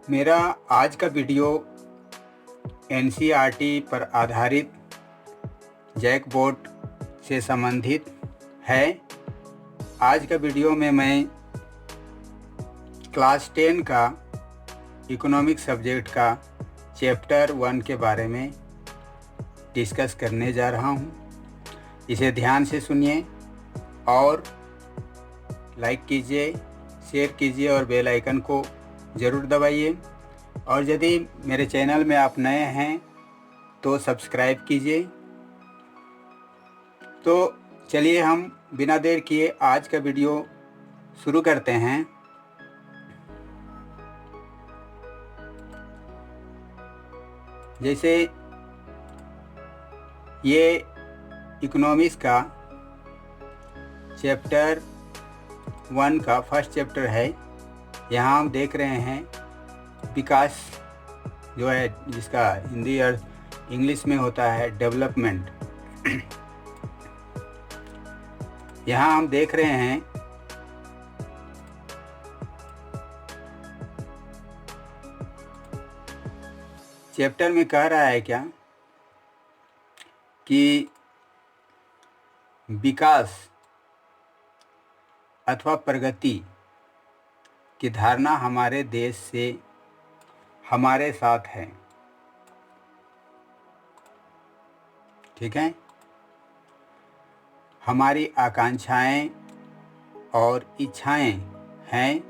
मेरा आज का वीडियो एनसीईआरटी पर आधारित जैकबोट से संबंधित है। आज का वीडियो में मैं क्लास 10 का इकोनॉमिक सब्जेक्ट का चैप्टर 1 के बारे में डिस्कस करने जा रहा हूँ। इसे ध्यान से सुनिए और लाइक कीजिए, शेयर कीजिए और बेल आइकन को ज़रूर दबाइए। और यदि मेरे चैनल में आप नए हैं तो सब्सक्राइब कीजिए। तो चलिए हम बिना देर किए आज का वीडियो शुरू करते हैं। जैसे ये इकोनॉमिक्स का चैप्टर 1 का फर्स्ट चैप्टर है। यहाँ हम देख रहे हैं विकास जो है, जिसका हिंदी और इंग्लिश में होता है डेवलपमेंट। यहाँ हम देख रहे हैं चैप्टर में कह रहा है क्या कि विकास अथवा प्रगति की धारणा हमारे देश से हमारे साथ है। ठीक है, हमारी आकांक्षाएं और इच्छाएं हैं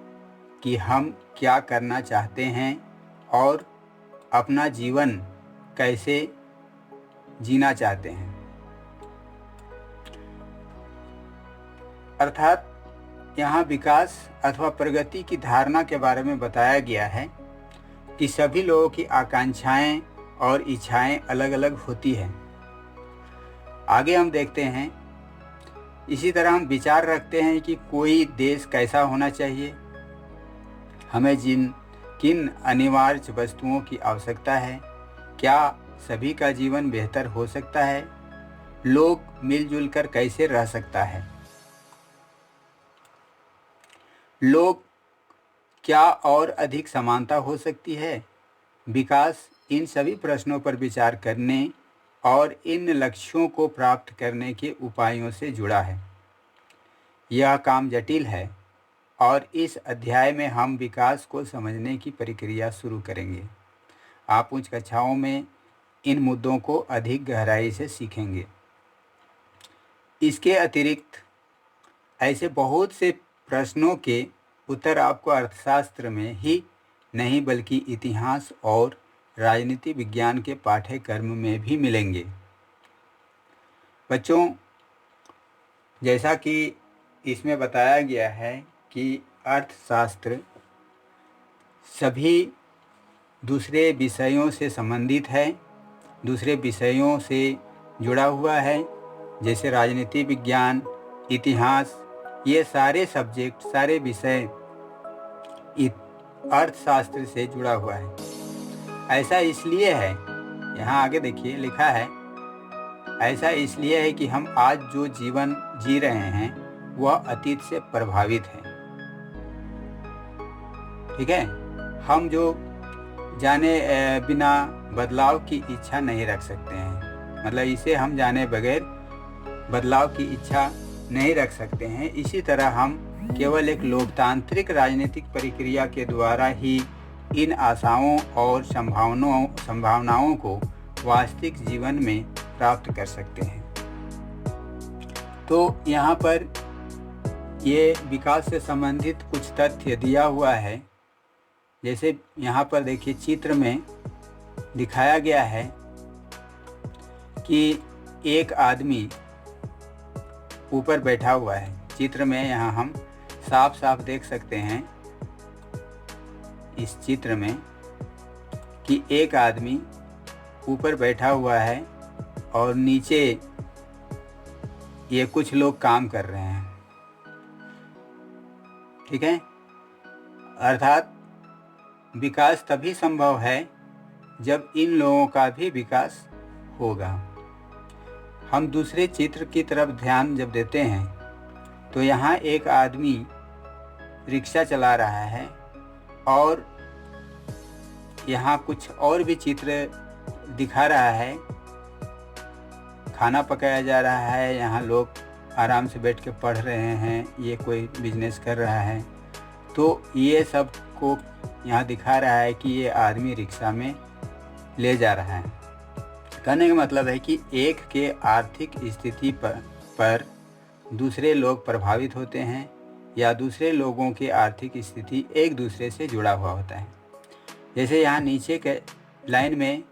कि हम क्या करना चाहते हैं और अपना जीवन कैसे जीना चाहते हैं। अर्थात यहाँ विकास अथवा प्रगति की धारणा के बारे में बताया गया है कि सभी लोगों की आकांक्षाएं और इच्छाएं अलग अलग होती हैं। आगे हम देखते हैं, इसी तरह हम विचार रखते हैं कि कोई देश कैसा होना चाहिए, हमें किन अनिवार्य वस्तुओं की आवश्यकता है, क्या सभी का जीवन बेहतर हो सकता है, लोग मिलजुल कर कैसे रह सकता है, लोग क्या और अधिक समानता हो सकती है। विकास इन सभी प्रश्नों पर विचार करने और इन लक्ष्यों को प्राप्त करने के उपायों से जुड़ा है। यह काम जटिल है और इस अध्याय में हम विकास को समझने की प्रक्रिया शुरू करेंगे। आप उच्च कक्षाओं में इन मुद्दों को अधिक गहराई से सीखेंगे। इसके अतिरिक्त ऐसे बहुत से प्रश्नों के उत्तर आपको अर्थशास्त्र में ही नहीं बल्कि इतिहास और राजनीति विज्ञान के पाठ्यक्रम में भी मिलेंगे। बच्चों, जैसा कि इसमें बताया गया है कि अर्थशास्त्र सभी दूसरे विषयों से संबंधित है, दूसरे विषयों से जुड़ा हुआ है। जैसे राजनीति विज्ञान, इतिहास, ये सारे सब्जेक्ट, सारे विषय अर्थशास्त्र से जुड़ा हुआ है। ऐसा इसलिए है, यहाँ आगे देखिए लिखा है, ऐसा इसलिए है कि हम आज जो जीवन जी रहे हैं वह अतीत से प्रभावित है। ठीक है, हम जो जाने बिना बदलाव की इच्छा नहीं रख सकते हैं, मतलब इसे हम जाने बगैर बदलाव की इच्छा नहीं रख सकते हैं। इसी तरह हम केवल एक लोकतांत्रिक राजनीतिक प्रक्रिया के द्वारा ही इन आशाओं और संभावनाओं को वास्तविक जीवन में प्राप्त कर सकते हैं। तो यहाँ पर ये विकास से संबंधित कुछ तथ्य दिया हुआ है। जैसे यहाँ पर देखिए चित्र में दिखाया गया है कि एक आदमी ऊपर बैठा हुआ है। चित्र में यहाँ हम साफ साफ देख सकते हैं इस चित्र में कि एक आदमी ऊपर बैठा हुआ है और नीचे ये कुछ लोग काम कर रहे हैं। ठीक है, अर्थात विकास तभी संभव है जब इन लोगों का भी विकास होगा। हम दूसरे चित्र की तरफ ध्यान जब देते हैं तो यहाँ एक आदमी रिक्शा चला रहा है और यहाँ कुछ और भी चित्र दिखा रहा है। खाना पकाया जा रहा है, यहाँ लोग आराम से बैठ के पढ़ रहे हैं, ये कोई बिजनेस कर रहा है। तो ये सब को यहाँ दिखा रहा है कि ये आदमी रिक्शा में ले जा रहा है। कहने का मतलब है कि एक के आर्थिक स्थिति पर दूसरे लोग प्रभावित होते हैं या दूसरे लोगों की आर्थिक स्थिति एक दूसरे से जुड़ा हुआ होता है। जैसे यहाँ नीचे के लाइन में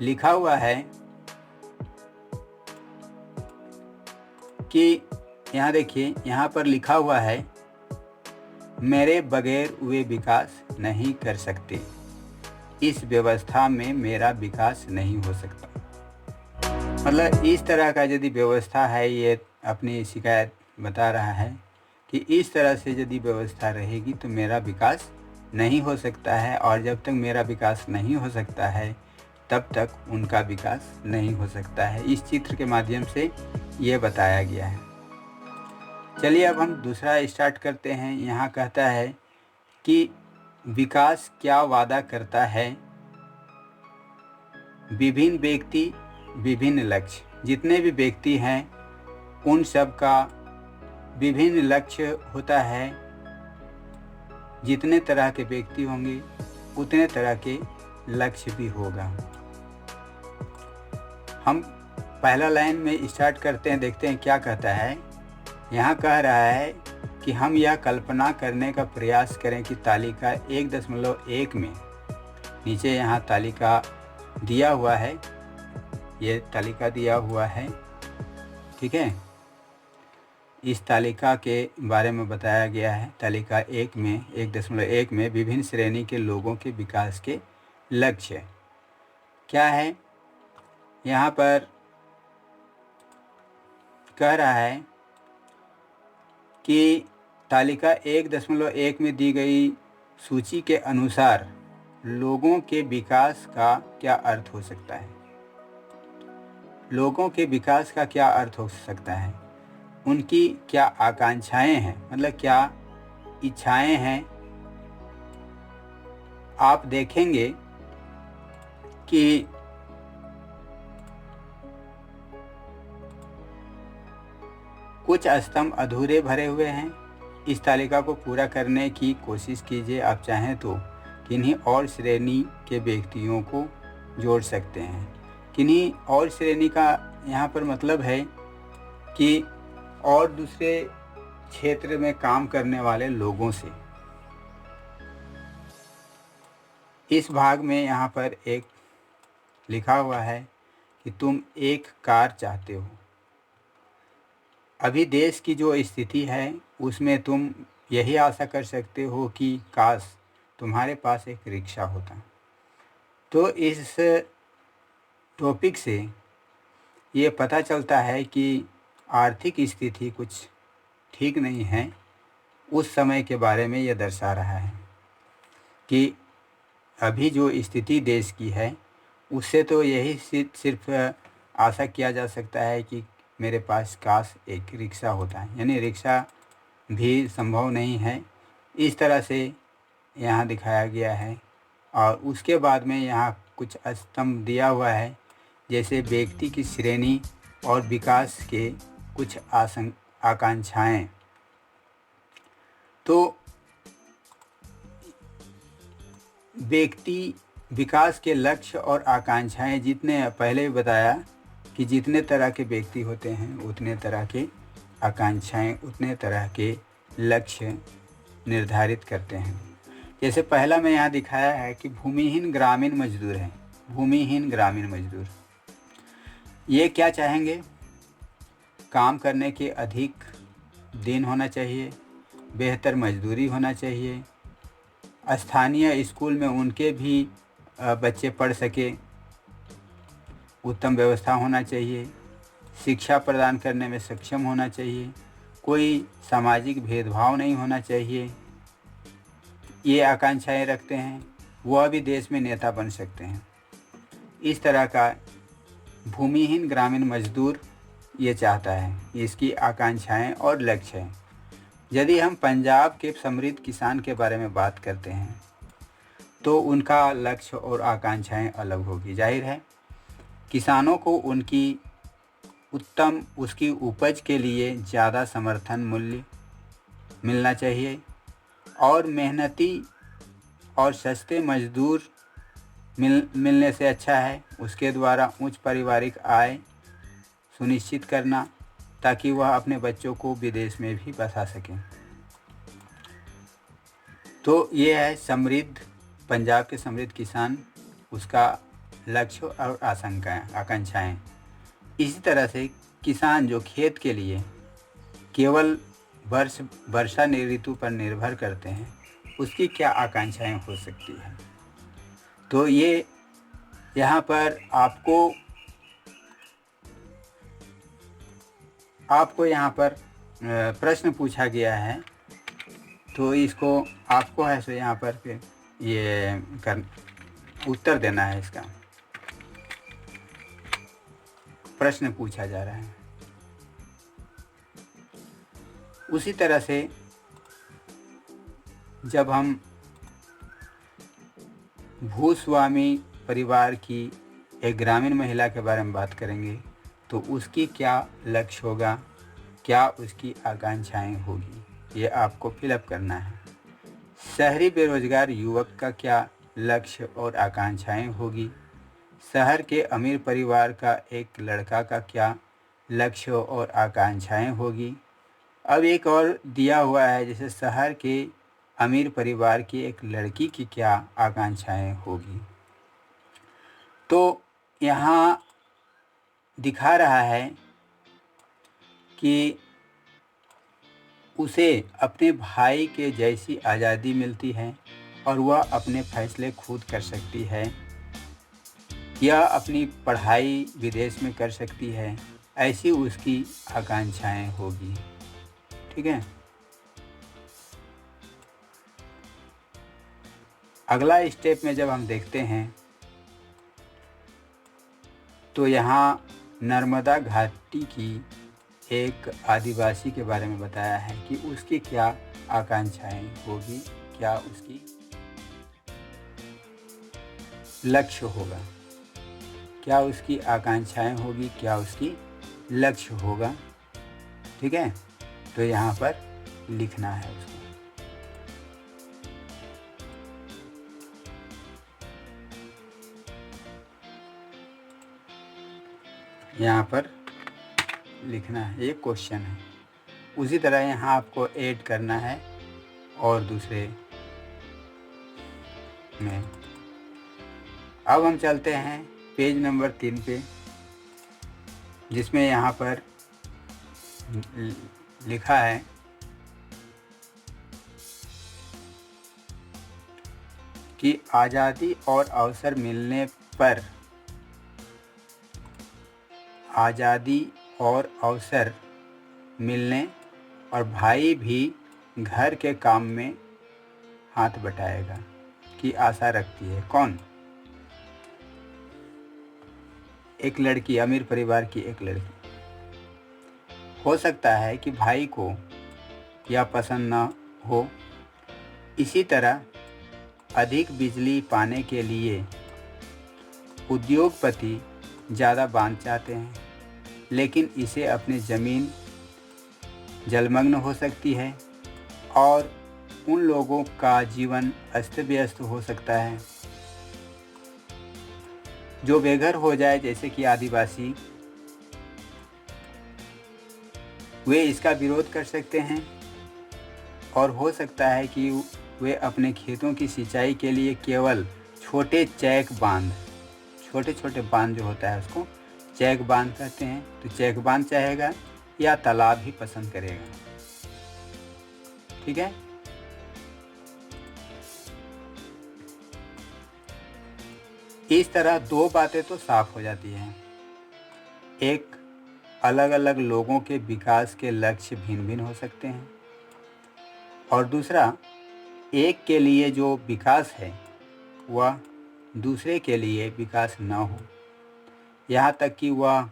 लिखा हुआ है कि यहाँ देखिए, यहाँ पर लिखा हुआ है मेरे बगैर वे विकास नहीं कर सकते, इस व्यवस्था में मेरा विकास नहीं हो सकता। मतलब इस तरह का यदि व्यवस्था है, ये अपनी शिकायत बता रहा है कि इस तरह से यदि व्यवस्था रहेगी तो मेरा विकास नहीं हो सकता है, और जब तक मेरा विकास नहीं हो सकता है तब तक उनका विकास नहीं हो सकता है। इस चित्र के माध्यम से ये बताया गया है। चलिए अब हम दूसरा स्टार्ट करते हैं। यहाँ कहता है कि विकास क्या वादा करता है, विभिन्न व्यक्ति विभिन्न लक्ष्य। जितने भी व्यक्ति हैं उन सब का विभिन्न लक्ष्य होता है। जितने तरह के व्यक्ति होंगे उतने तरह के लक्ष्य भी होगा। हम पहला लाइन में स्टार्ट करते हैं, देखते हैं क्या कहता है। यहाँ कह रहा है कि हम यह कल्पना करने का प्रयास करें कि तालिका 1.1 में, नीचे यहाँ तालिका दिया हुआ है, ये तालिका दिया हुआ है, ठीक है। इस तालिका के बारे में बताया गया है। तालिका 1.1 में विभिन्न श्रेणी के लोगों के विकास के लक्ष्य क्या है। यहाँ पर कह रहा है कि तालिका 1.1 में दी गई सूची के अनुसार लोगों के विकास का क्या अर्थ हो सकता है। लोगों के विकास का क्या अर्थ हो सकता है, उनकी क्या आकांक्षाएं हैं, मतलब क्या इच्छाएं हैं। आप देखेंगे कि कुछ स्तंभ अधूरे भरे हुए हैं। इस तालिका को पूरा करने की कोशिश कीजिए। आप चाहें तो किन्हीं और श्रेणी के व्यक्तियों को जोड़ सकते हैं। किन्हीं और श्रेणी का यहाँ पर मतलब है कि और दूसरे क्षेत्र में काम करने वाले लोगों से। इस भाग में यहाँ पर एक लिखा हुआ है कि तुम एक कार चाहते हो। अभी देश की जो स्थिति है उसमें तुम यही आशा कर सकते हो कि काश तुम्हारे पास एक रिक्शा होता। तो इस टॉपिक से ये पता चलता है कि आर्थिक स्थिति कुछ ठीक नहीं है। उस समय के बारे में ये दर्शा रहा है कि अभी जो स्थिति देश की है उससे तो यही सिर्फ आशा किया जा सकता है कि मेरे पास काश एक रिक्शा होता है, यानी रिक्शा भी संभव नहीं है। इस तरह से यहाँ दिखाया गया है। और उसके बाद में यहाँ कुछ स्तंभ दिया हुआ है, जैसे व्यक्ति की श्रेणी और विकास के कुछ आकांक्षाएं। तो व्यक्ति विकास के लक्ष्य और आकांक्षाएं, जितने पहले भी बताया कि जितने तरह के व्यक्ति होते हैं उतने तरह के आकांक्षाएं, उतने तरह के लक्ष्य निर्धारित करते हैं। जैसे पहला में यहाँ दिखाया है कि भूमिहीन ग्रामीण मजदूर हैं। भूमिहीन ग्रामीण मजदूर ये क्या चाहेंगे, काम करने के अधिक दिन होना चाहिए, बेहतर मजदूरी होना चाहिए, स्थानीय स्कूल में उनके भी बच्चे पढ़ सके, उत्तम व्यवस्था होना चाहिए, शिक्षा प्रदान करने में सक्षम होना चाहिए, कोई सामाजिक भेदभाव नहीं होना चाहिए। ये आकांक्षाएं रखते हैं। वह भी देश में नेता बन सकते हैं। इस तरह का भूमिहीन ग्रामीण मजदूर ये चाहता है, इसकी आकांक्षाएं और लक्ष्य हैं। यदि हम पंजाब के समृद्ध किसान के बारे में बात करते हैं तो उनका लक्ष्य और आकांक्षाएं अलग होगी। जाहिर है किसानों को उसकी उपज के लिए ज़्यादा समर्थन मूल्य मिलना चाहिए और मेहनती और सस्ते मजदूर मिलने से अच्छा है उसके द्वारा उच्च पारिवारिक आय सुनिश्चित करना, ताकि वह अपने बच्चों को विदेश में भी बसा सकें। तो ये है पंजाब के समृद्ध किसान, उसका लक्ष्य और आकांक्षाएं। इसी तरह से किसान जो खेत के लिए केवल वर्षा ऋतु पर निर्भर करते हैं, उसकी क्या आकांक्षाएं हो सकती हैं। तो ये यहाँ पर आपको यहाँ पर प्रश्न पूछा गया है, तो इसको आपको है सो यहाँ पर ये उत्तर देना है। इसका प्रश्न पूछा जा रहा है। उसी तरह से जब हम भूस्वामी परिवार की एक ग्रामीण महिला के बारे में बात करेंगे, तो उसकी क्या लक्ष्य होगा, क्या उसकी आकांक्षाएं होगी, ये आपको फिलअप करना है। शहरी बेरोजगार युवक का क्या लक्ष्य और आकांक्षाएं होगी। शहर के अमीर परिवार का एक लड़का का क्या लक्ष्य और आकांक्षाएं होगी। अब एक और दिया हुआ है, जैसे शहर के अमीर परिवार की एक लड़की की क्या आकांक्षाएं होगी। तो यहाँ दिखा रहा है कि उसे अपने भाई के जैसी आज़ादी मिलती है और वह अपने फैसले खुद कर सकती है, यह अपनी पढ़ाई विदेश में कर सकती है, ऐसी उसकी आकांक्षाएं होगी। ठीक है। अगला स्टेप में जब हम देखते हैं तो यहाँ नर्मदा घाटी की एक आदिवासी के बारे में बताया है कि उसकी क्या आकांक्षाएं होगी, क्या उसकी लक्ष्य होगा, क्या उसकी आकांक्षाएं होगी, क्या उसकी लक्ष्य होगा। ठीक है। तो यहाँ पर लिखना है उसको। यहाँ पर लिखना है, ये क्वेश्चन है। उसी तरह यहाँ आपको ऐड करना है और दूसरे में। अब हम चलते हैं पेज नंबर 3 पे, जिसमें यहाँ पर लिखा है कि आज़ादी और अवसर मिलने पर और भाई भी घर के काम में हाथ बटाएगा की आशा रखती है। कौन? एक लड़की, अमीर परिवार की एक लड़की। हो सकता है कि भाई को यह पसंद न हो। इसी तरह अधिक बिजली पाने के लिए उद्योगपति ज़्यादा बांध चाहते हैं, लेकिन इसे अपनी ज़मीन जलमग्न हो सकती है और उन लोगों का जीवन अस्त व्यस्त हो सकता है जो बेघर हो जाए, जैसे कि आदिवासी। वे इसका विरोध कर सकते हैं और हो सकता है कि वे अपने खेतों की सिंचाई के लिए केवल छोटे छोटे बांध जो होता है उसको चैक बांध कहते हैं, तो चैक बांध चाहेगा या तालाब ही पसंद करेगा। ठीक है। इस तरह दो बातें तो साफ हो जाती हैं। एक, अलग अलग लोगों के विकास के लक्ष्य भिन्न भिन्न हो सकते हैं, और दूसरा, एक के लिए जो विकास है वह दूसरे के लिए विकास न हो, यहाँ तक कि वह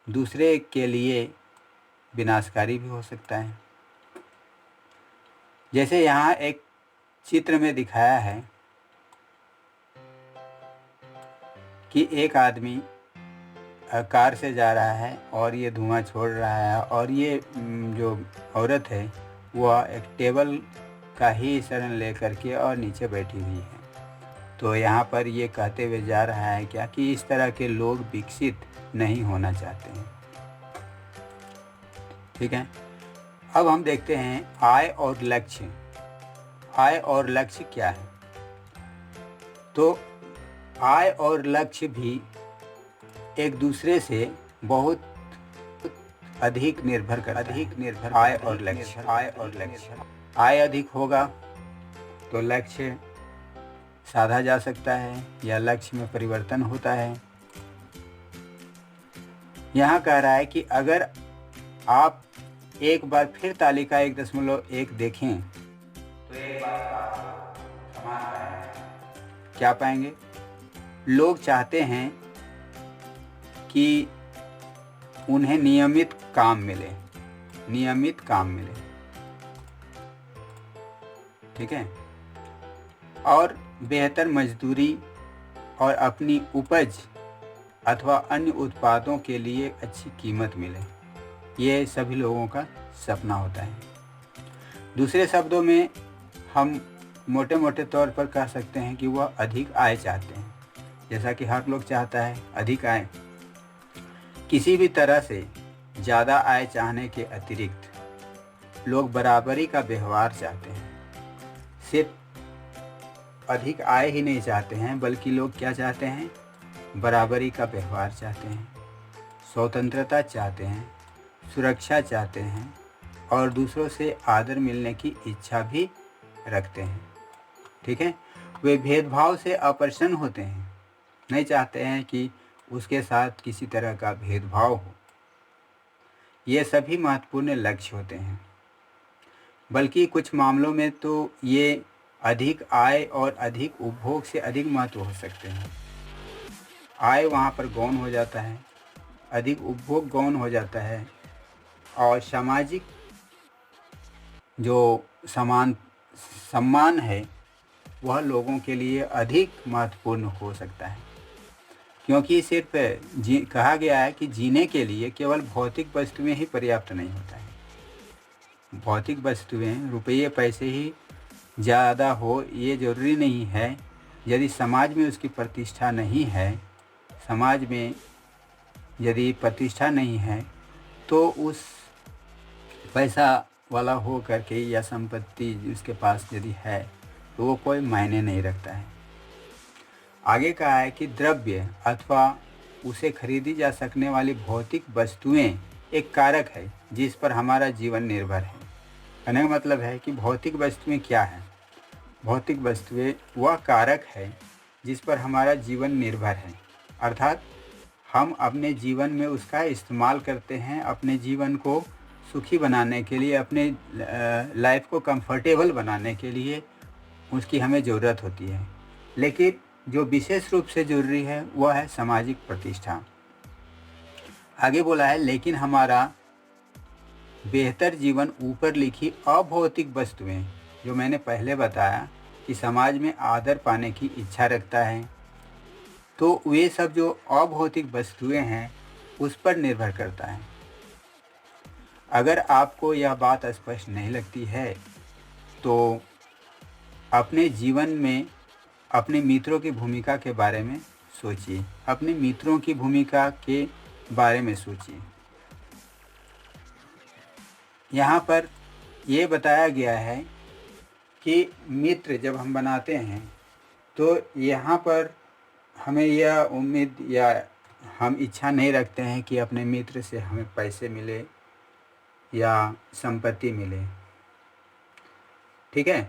दूसरे के लिए विनाशकारी भी हो सकता है। जैसे यहाँ एक चित्र में दिखाया है कि एक आदमी कार से जा रहा है और ये धुआं छोड़ रहा है, और ये जो औरत है वह एक टेबल का ही शरण ले करके और नीचे बैठी हुई है। तो यहाँ पर ये कहते हुए जा रहा है क्या कि इस तरह के लोग विकसित नहीं होना चाहते हैं। ठीक है, अब हम देखते हैं आय और लक्ष्य। आय और लक्ष्य क्या है? तो आय और लक्ष्य भी एक दूसरे से बहुत अधिक निर्भर आय और लक्ष्य। आय अधिक होगा तो लक्ष्य साधा जा सकता है या लक्ष्य में परिवर्तन होता है। यहाँ कह रहा है कि अगर आप एक बार फिर तालिका 1.1 देखें तो एक बात आप समान पाएंगे। क्या पाएंगे? लोग चाहते हैं कि उन्हें नियमित काम मिले। ठीक है, और बेहतर मजदूरी और अपनी उपज अथवा अन्य उत्पादों के लिए अच्छी कीमत मिले। ये सभी लोगों का सपना होता है। दूसरे शब्दों में हम मोटे मोटे तौर पर कह सकते हैं कि वह अधिक आय चाहते हैं, जैसा कि हर लोग चाहता है अधिक आय। किसी भी तरह से ज़्यादा आय चाहने के अतिरिक्त लोग बराबरी का व्यवहार चाहते हैं। सिर्फ अधिक आय ही नहीं चाहते हैं, बल्कि लोग क्या चाहते हैं? बराबरी का व्यवहार चाहते हैं, स्वतंत्रता चाहते हैं, सुरक्षा चाहते हैं और दूसरों से आदर मिलने की इच्छा भी रखते हैं। ठीक है, वे भेदभाव से अप्रसन्न होते हैं, नहीं चाहते हैं कि उसके साथ किसी तरह का भेदभाव हो। ये सभी महत्वपूर्ण लक्ष्य होते हैं। बल्कि कुछ मामलों में तो ये अधिक आय और अधिक उपभोग से अधिक महत्व हो सकते हैं। आय वहाँ पर गौण हो जाता है, अधिक उपभोग गौण हो जाता है, और सामाजिक जो सम्मान है वह लोगों के लिए अधिक महत्वपूर्ण हो सकता है। क्योंकि सिर्फ कहा गया है कि जीने के लिए केवल भौतिक वस्तुएं ही पर्याप्त नहीं होता है। भौतिक वस्तुएं, रुपये पैसे ही ज़्यादा हो ये ज़रूरी नहीं है। यदि समाज में उसकी प्रतिष्ठा नहीं है, समाज में यदि प्रतिष्ठा नहीं है, तो उस पैसा वाला हो करके या संपत्ति उसके पास यदि है तो वो कोई मायने नहीं रखता है। आगे कहा है कि द्रव्य अथवा उसे खरीदी जा सकने वाली भौतिक वस्तुएं एक कारक है जिस पर हमारा जीवन निर्भर है। कहने का मतलब है कि भौतिक वस्तुएं क्या है? भौतिक वस्तुएं वह कारक है जिस पर हमारा जीवन निर्भर है, अर्थात हम अपने जीवन में उसका इस्तेमाल करते हैं अपने जीवन को सुखी बनाने के लिए, अपने लाइफ को कंफर्टेबल बनाने के लिए उसकी हमें ज़रूरत होती है। लेकिन जो विशेष रूप से जरूरी है वह है सामाजिक प्रतिष्ठा। आगे बोला है, लेकिन हमारा बेहतर जीवन ऊपर लिखी अभौतिक वस्तुएं, जो मैंने पहले बताया कि समाज में आदर पाने की इच्छा रखता है, तो वे सब जो अभौतिक वस्तुएं हैं उस पर निर्भर करता है। अगर आपको यह बात स्पष्ट नहीं लगती है तो अपने जीवन में अपने मित्रों की भूमिका के बारे में सोचिए। अपने मित्रों की भूमिका के बारे में सोचिए। यहाँ पर ये बताया गया है कि मित्र जब हम बनाते हैं तो यहाँ पर हमें यह उम्मीद या हम इच्छा नहीं रखते हैं कि अपने मित्र से हमें पैसे मिले या संपत्ति मिले। ठीक है,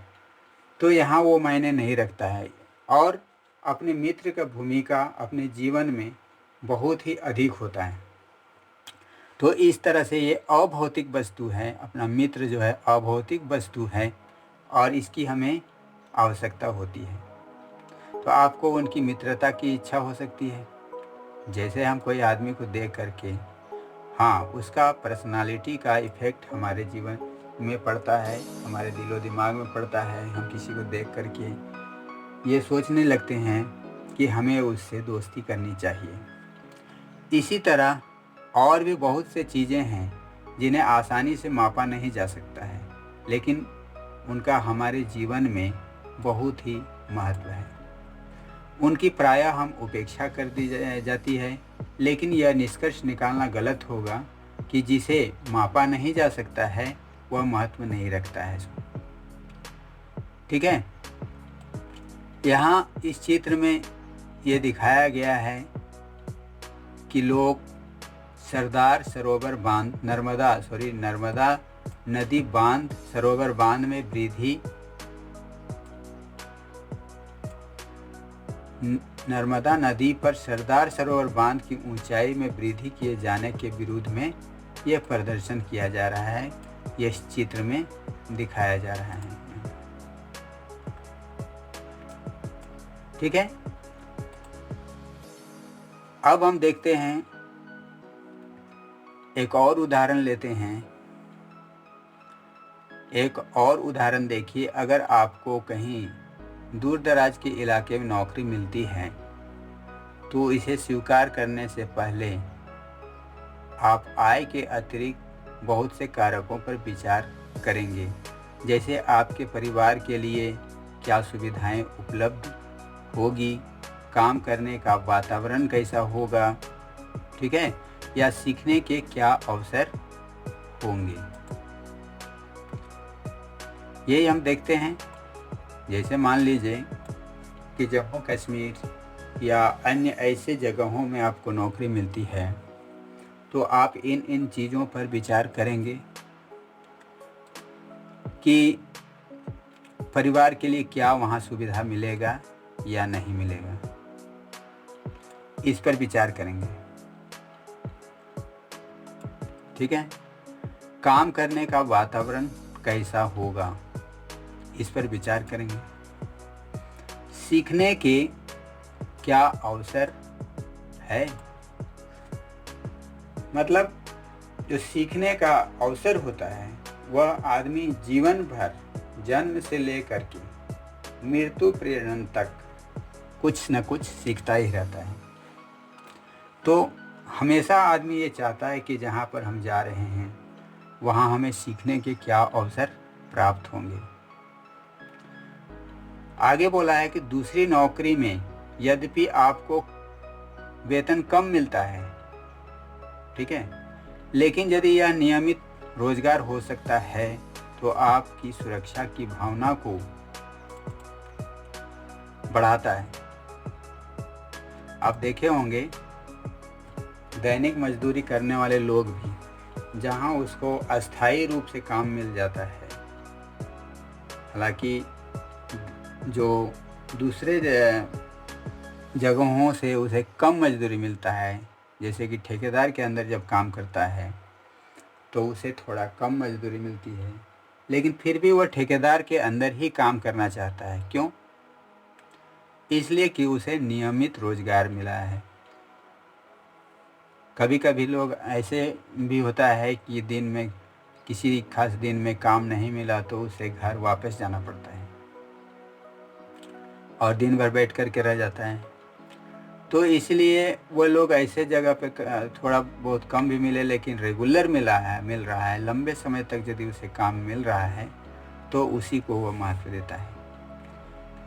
तो यहाँ वो मायने नहीं रखता है, और अपने मित्र का भूमिका अपने जीवन में बहुत ही अधिक होता है। तो इस तरह से ये अभौतिक वस्तु है, अपना मित्र जो है अभौतिक वस्तु है और इसकी हमें आवश्यकता होती है। तो आपको उनकी मित्रता की इच्छा हो सकती है। जैसे हम कोई आदमी को देख करके, हाँ, उसका पर्सनालिटी का इफ़ेक्ट हमारे जीवन में पड़ता है, हमारे दिलो दिमाग में पड़ता है। हम किसी को देख करके ये सोचने लगते हैं कि हमें उससे दोस्ती करनी चाहिए। इसी तरह और भी बहुत से चीज़ें हैं जिन्हें आसानी से मापा नहीं जा सकता है, लेकिन उनका हमारे जीवन में बहुत ही महत्व है। उनकी प्रायः हम उपेक्षा कर दी जाती है, लेकिन यह निष्कर्ष निकालना गलत होगा कि जिसे मापा नहीं जा सकता है वह महत्व नहीं रखता है। ठीक है, यहाँ इस चित्र में ये दिखाया गया है कि लोग सरदार सरोवर बांध नर्मदा नदी बांध सरोवर बांध में वृद्धि नर्मदा नदी पर सरदार सरोवर बांध की ऊंचाई में वृद्धि किए जाने के विरोध में यह प्रदर्शन किया जा रहा है। यह इस चित्र में दिखाया जा रहा है। ठीक है, अब हम देखते हैं, एक और उदाहरण लेते हैं। एक और उदाहरण देखिए, अगर आपको कहीं दूर दराज के इलाके में नौकरी मिलती है तो इसे स्वीकार करने से पहले आप आय के अतिरिक्त बहुत से कारकों पर विचार करेंगे, जैसे आपके परिवार के लिए क्या सुविधाएं उपलब्ध होगी, काम करने का वातावरण कैसा होगा, ठीक है, या सीखने के क्या अवसर होंगे। यही हम देखते हैं। जैसे मान लीजिए कि जम्मू कश्मीर या अन्य ऐसे जगहों में आपको नौकरी मिलती है तो आप इन चीज़ों पर विचार करेंगे कि परिवार के लिए क्या वहाँ सुविधा मिलेगा या नहीं मिलेगा, इस पर विचार करेंगे। ठीक है, काम करने का वातावरण कैसा होगा, इस पर विचार करेंगे। सीखने के क्या अवसर है, मतलब जो सीखने का अवसर होता है वह आदमी जीवन भर जन्म से लेकर के मृत्यु पर्यंत तक कुछ न कुछ सीखता ही रहता है। तो हमेशा आदमी ये चाहता है कि जहाँ पर हम जा रहे हैं वहाँ हमें सीखने के क्या अवसर प्राप्त होंगे। आगे बोला है कि दूसरी नौकरी में यद्यपि आपको वेतन कम मिलता है, ठीक है, लेकिन यदि यह नियमित रोजगार हो सकता है तो आपकी सुरक्षा की भावना को बढ़ाता है। आप देखे होंगे दैनिक मजदूरी करने वाले लोग भी, जहां उसको अस्थायी रूप से काम मिल जाता है, हालांकि जो दूसरे जगहों से उसे कम मजदूरी मिलता है, जैसे कि ठेकेदार के अंदर जब काम करता है तो उसे थोड़ा कम मजदूरी मिलती है, लेकिन फिर भी वह ठेकेदार के अंदर ही काम करना चाहता है। क्यों? इसलिए कि उसे नियमित रोजगार मिला है। कभी कभी लोग ऐसे भी होता है कि दिन में किसी खास दिन में काम नहीं मिला तो उसे घर वापस जाना पड़ता है और दिन भर बैठ कर के रह जाता है। तो इसलिए वो लोग ऐसे जगह पे थोड़ा बहुत कम भी मिले लेकिन रेगुलर मिल रहा है, लंबे समय तक यदि उसे काम मिल रहा है तो उसी को वो महत्व देता है।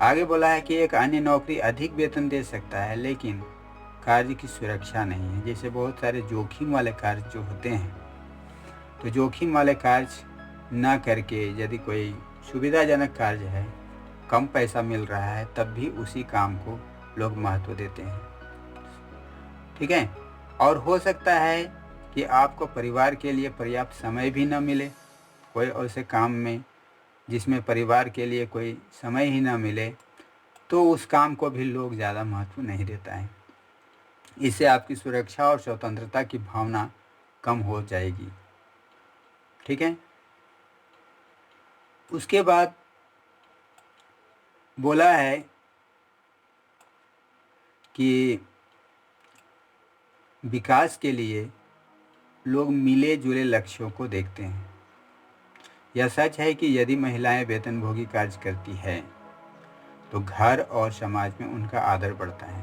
आगे बोला है कि एक अन्य नौकरी अधिक वेतन दे सकता है लेकिन कार्य की सुरक्षा नहीं है। जैसे बहुत सारे जोखिम वाले कार्य जो होते हैं, तो जोखिम वाले कार्य न करके यदि कोई सुविधाजनक कार्य है, कम पैसा मिल रहा है, तब भी उसी काम को लोग महत्व देते हैं। ठीक है, और हो सकता है कि आपको परिवार के लिए पर्याप्त समय भी न मिले, कोई ऐसे काम में जिसमें परिवार के लिए कोई समय ही न मिले तो उस काम को भी लोग ज़्यादा महत्व नहीं देता है। इससे आपकी सुरक्षा और स्वतंत्रता की भावना कम हो जाएगी। ठीक है, उसके बाद बोला है कि विकास के लिए लोग मिले जुले लक्ष्यों को देखते हैं। यह सच है कि यदि महिलाएं वेतनभोगी कार्य करती है तो घर और समाज में उनका आदर बढ़ता है।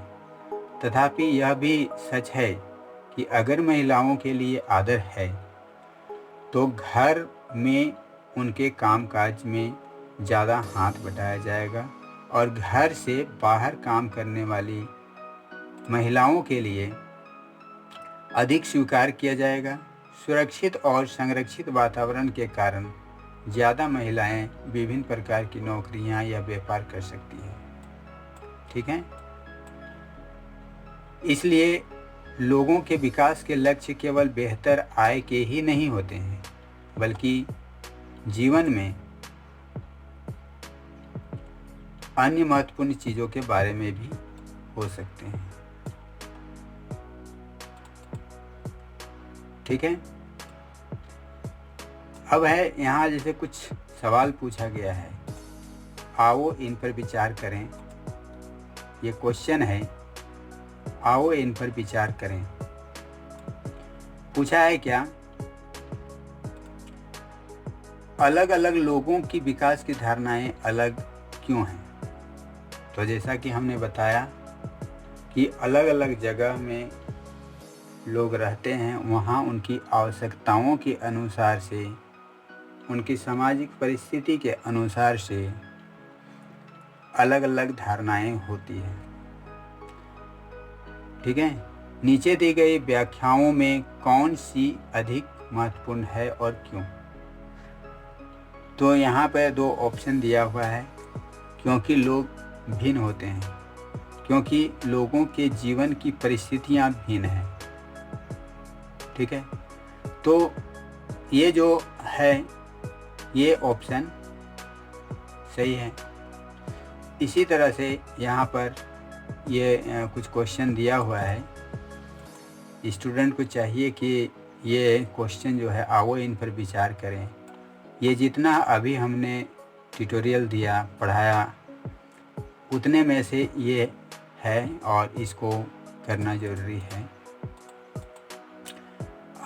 तथापि यह भी सच है कि अगर महिलाओं के लिए आदर है तो घर में उनके कामकाज में ज़्यादा हाथ बटाया जाएगा और घर से बाहर काम करने वाली महिलाओं के लिए अधिक स्वीकार किया जाएगा। सुरक्षित और संरक्षित वातावरण के कारण ज़्यादा महिलाएं विभिन्न प्रकार की नौकरियां या व्यापार कर सकती हैं। ठीक है, इसलिए लोगों के विकास के लक्ष्य केवल बेहतर आय के ही नहीं होते हैं, बल्कि जीवन में अन्य महत्वपूर्ण चीज़ों के बारे में भी हो सकते हैं। ठीक है, अब है यहाँ जैसे कुछ सवाल पूछा गया है, आओ इन पर विचार करें। ये क्वेश्चन है, आओ इन पर विचार करें। पूछा है क्या, अलग अलग लोगों की विकास की धारणाएं अलग क्यों हैं? तो जैसा कि हमने बताया कि अलग अलग जगह में लोग रहते हैं, वहाँ उनकी आवश्यकताओं के अनुसार से, उनकी सामाजिक परिस्थिति के अनुसार से अलग अलग धारणाएं होती हैं। ठीक है, नीचे दी गई व्याख्याओं में कौन सी अधिक महत्वपूर्ण है और क्यों? तो यहाँ पर 2 ऑप्शन दिया हुआ है, क्योंकि लोग भिन्न होते हैं, क्योंकि लोगों के जीवन की परिस्थितियाँ भिन्न हैं। ठीक है, तो ये जो है ये ऑप्शन सही है। इसी तरह से यहाँ पर ये कुछ क्वेश्चन दिया हुआ है, स्टूडेंट को चाहिए कि ये क्वेश्चन जो है आओ इन पर विचार करें। ये जितना अभी हमने ट्यूटोरियल दिया, पढ़ाया, उतने में से ये है और इसको करना ज़रूरी है।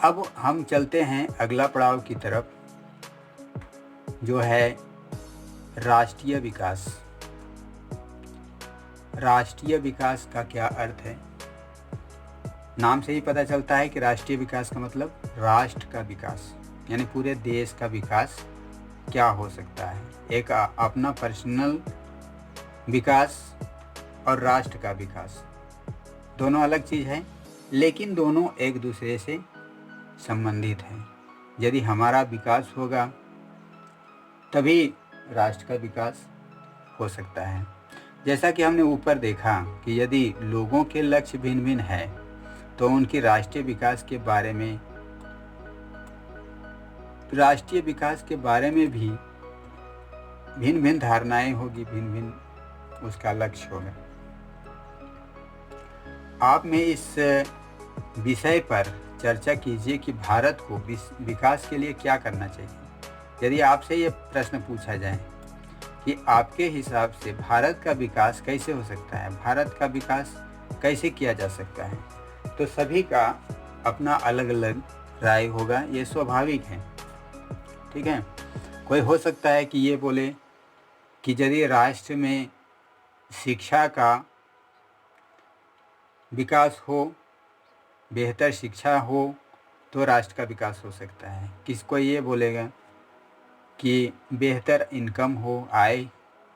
अब हम चलते हैं अगला पड़ाव की तरफ, जो है राष्ट्रीय विकास। राष्ट्रीय विकास का क्या अर्थ है? नाम से ही पता चलता है कि राष्ट्रीय विकास का मतलब राष्ट्र का विकास, यानी पूरे देश का विकास क्या हो सकता है। एक अपना पर्सनल विकास और राष्ट्र का विकास दोनों अलग चीज़ है, लेकिन दोनों एक दूसरे से संबंधित हैं। यदि हमारा विकास होगा तभी राष्ट्र का विकास हो सकता है। जैसा कि हमने ऊपर देखा कि यदि लोगों के लक्ष्य भिन्न भिन्न है तो उनकी राष्ट्रीय विकास के बारे में भी भिन्न भिन्न धारणाएं होगी, भिन्न भिन्न उसका लक्ष्य होगा। आप में इस विषय पर चर्चा कीजिए कि भारत को विकास के लिए क्या करना चाहिए। यदि आपसे ये प्रश्न पूछा जाए कि आपके हिसाब से भारत का विकास कैसे हो सकता है, भारत का विकास कैसे किया जा सकता है, तो सभी का अपना अलग अलग राय होगा। ये स्वाभाविक है। ठीक है, कोई हो सकता है कि ये बोले कि यदि राष्ट्र में शिक्षा का विकास हो, बेहतर शिक्षा हो, तो राष्ट्र का विकास हो सकता है। कोई ये बोलेगा कि बेहतर इनकम हो, आय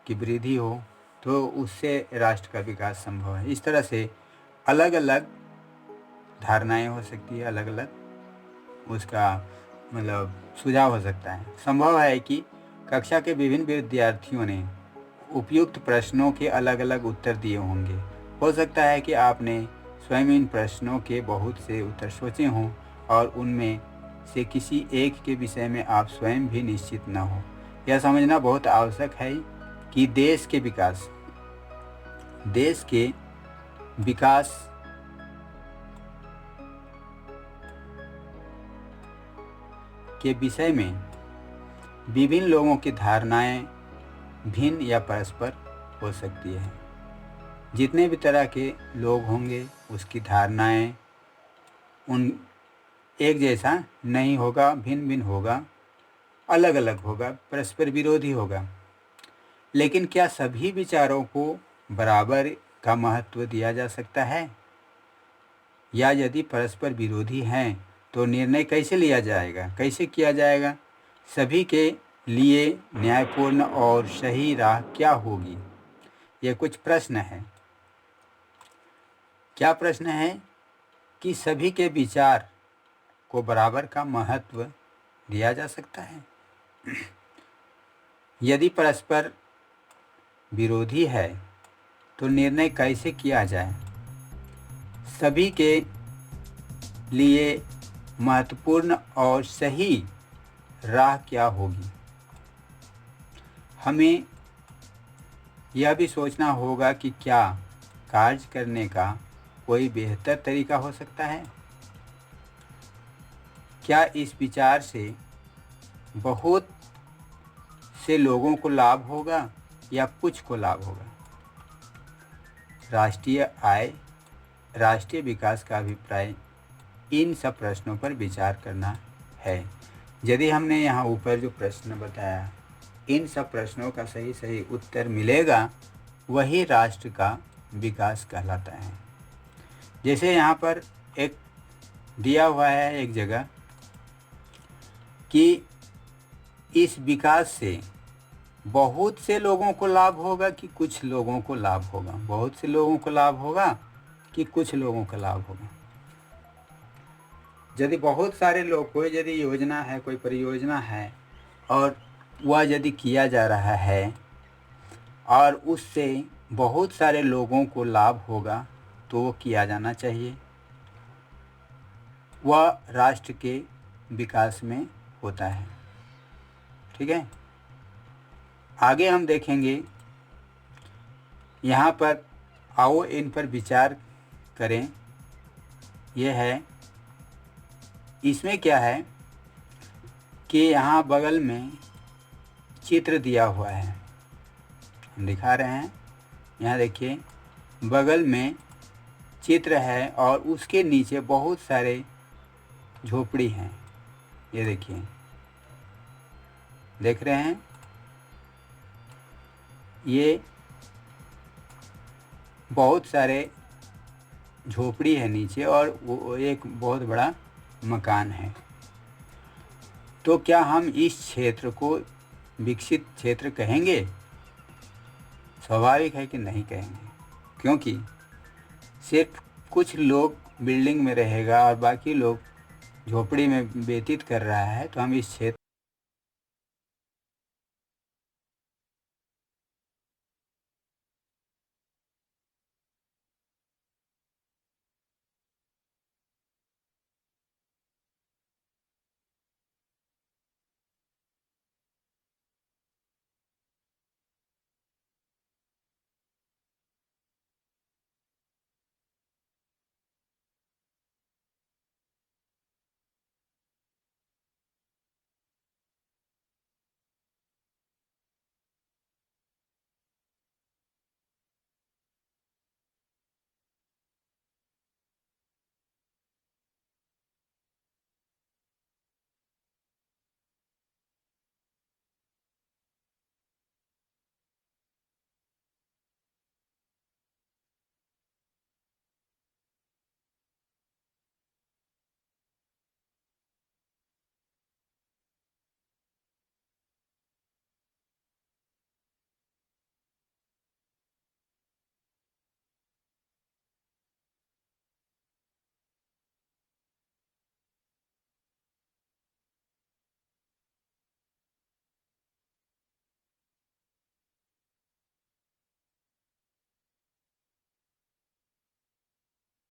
की वृद्धि हो, तो उससे राष्ट्र का विकास संभव है। इस तरह से अलग अलग धारणाएं हो सकती है, अलग अलग उसका मतलब सुझाव हो सकता है। संभव है कि कक्षा के विभिन्न विद्यार्थियों ने उपयुक्त प्रश्नों के अलग अलग उत्तर दिए होंगे। हो सकता है कि आपने स्वयं इन प्रश्नों के बहुत से उत्तर सोचे हों और उनमें से किसी एक के विषय में आप स्वयं भी निश्चित न हो। यह समझना बहुत आवश्यक है कि देश के विकास के विषय में विभिन्न लोगों की धारणाएं भिन्न या परस्पर हो सकती है। जितने भी तरह के लोग होंगे उसकी धारणाएं उन एक जैसा नहीं होगा, भिन्न भिन्न होगा, अलग अलग होगा, परस्पर विरोधी होगा। लेकिन क्या सभी विचारों को बराबर का महत्व दिया जा सकता है? या यदि परस्पर विरोधी हैं तो निर्णय कैसे लिया जाएगा, कैसे किया जाएगा? सभी के लिए न्यायपूर्ण और सही राह क्या होगी? ये कुछ प्रश्न है। क्या प्रश्न है कि सभी के विचार को बराबर का महत्व दिया जा सकता है? यदि परस्पर विरोधी है तो निर्णय कैसे किया जाए? सभी के लिए महत्वपूर्ण और सही राह क्या होगी? हमें यह भी सोचना होगा कि क्या कार्य करने का कोई बेहतर तरीका हो सकता है? क्या इस विचार से बहुत से लोगों को लाभ होगा या कुछ को लाभ होगा? राष्ट्रीय आय, राष्ट्रीय विकास का अभिप्राय, इन सब प्रश्नों पर विचार करना है। यदि हमने यहाँ ऊपर जो प्रश्न बताया, इन सब प्रश्नों का सही सही उत्तर मिलेगा, वही राष्ट्र का विकास कहलाता है। जैसे यहाँ पर एक दिया हुआ है एक जगह कि इस विकास से बहुत से लोगों को लाभ होगा कि कुछ लोगों को लाभ होगा। बहुत से लोगों को लाभ होगा कि कुछ लोगों का लाभ होगा। यदि बहुत सारे लोग, कोई यदि योजना है, कोई परियोजना है और वह यदि किया जा रहा है और उससे बहुत सारे लोगों को लाभ होगा तो वो किया जाना चाहिए। वह राष्ट्र के विकास में होता है। ठीक है, आगे हम देखेंगे। यहाँ पर आओ इन पर विचार करें। यह है, इसमें क्या है कि यहाँ बगल में चित्र दिया हुआ है, हम दिखा रहे हैं। यहाँ देखिए, बगल में चित्र है और उसके नीचे बहुत सारे झोपड़ी हैं। ये देखिए, देख रहे हैं, ये बहुत सारे झोपड़ी है नीचे और वो एक बहुत बड़ा मकान है। तो क्या हम इस क्षेत्र को विकसित क्षेत्र कहेंगे? स्वाभाविक है कि नहीं कहेंगे, क्योंकि सिर्फ कुछ लोग बिल्डिंग में रहेगा और बाकी लोग झोपड़ी में व्यतीत कर रहा है, तो हम इस क्षेत्र